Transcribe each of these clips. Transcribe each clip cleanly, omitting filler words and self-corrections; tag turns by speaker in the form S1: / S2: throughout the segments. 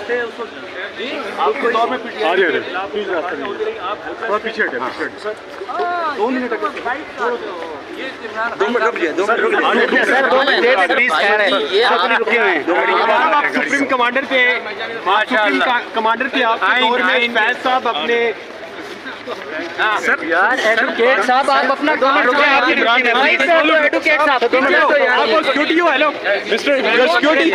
S1: थे उसको
S2: आपके दौर में पीछे आ रहे हैं प्लीज रास्ता नहीं थोड़ा पीछे हटे सर 2 मिनट
S1: ये इमरान
S2: 2 मिनट रुक जाइए 2 मिनट रुक जाइए
S3: sir 2 minute they they please कह रहे हैं
S1: ये
S3: रुके हुए हैं
S2: आप सुप्रीम कमांडर थे सुप्रीम कमांडर थे आपके दौर में फैज साहब अपने
S3: सर यार एडवोकेट साहब आप अपना 2 मिनट रुके आपकी माइक पे बोलो एडवोकेट साहब 2 मिनट तो यार
S2: आपको सिक्योरिटी हो हेलो मिस्टर सिक्योरिटी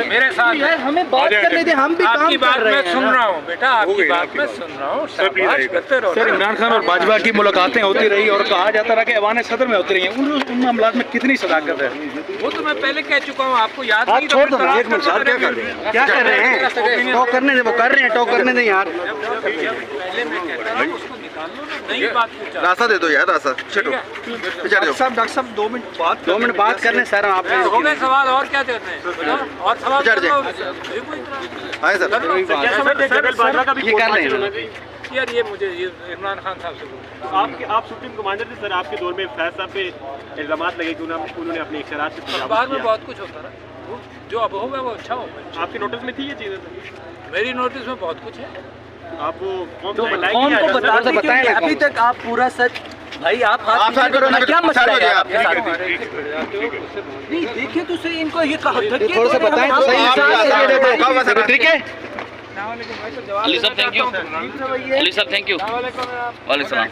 S1: मेरे साथ
S3: यार हमें बात करने दे हम भी काम
S1: आपकी
S3: कर
S1: बात
S3: रहे
S1: मैं
S3: हैं
S1: सुन रहा हूँ बेटा आपकी बात मैं सुन रहा हूँ शाबाश करते रहो
S4: सर इमरान खान और बाजवा की मुलाकातें होती रही और कहा जाता रहा कि ऐवान सदर में होती रही हैं उन मामलात में कितनी सदाकत है
S1: वो तो मैं पहले कह चुका हूँ आपको याद नहीं
S3: छोड़ दो एक मिनट सर क्या कर रहे हैं टॉक करने दे वो कर रहे हैं टॉक करने दे यार
S1: पहले मैं कहता हूँ उसको निकाल लो ना नई बात पूछा
S5: रास्ता दे दो यार रास्ता चलो
S2: डॉक्टर साहब 2 मिनट बात
S3: 2 मिनट बात करने सर आप
S1: हो गए सवाल और क्या देते हैं और सवाल
S5: चढ़
S1: कर लो।
S5: आए सर
S2: जनरल बाजवा का भी
S3: ये कर रहे हैं
S1: यार ये मुझे ये इमरान खान साहब से बोलो
S2: आप सुप्रीम कमांडर थे सर आपके दौर में फैज साहब पे इल्जाम लगे कि उन्होंने अपने एक शराब से
S1: अखबार में बहुत कुछ होता रहा जो अब होगा वो अच्छा होगा
S2: आपके नोटिस में थी ये चीज़ें
S1: मेरी नोटिस में बहुत कुछ है
S2: आप वो कौन
S3: तो कौन को बता दो बताएं ना अभी तक आप पूरा सच भाई आप
S5: आप साथ करो ना
S3: क्या मसला है
S5: आप
S3: आपके साथ नहीं देखिए तो सही इनको ये कहा थोड़ा सा बताएं तो सही
S5: ठीक है
S6: अली साहब थैंक यू अली साहब थैंक यू वालेकुम सलाम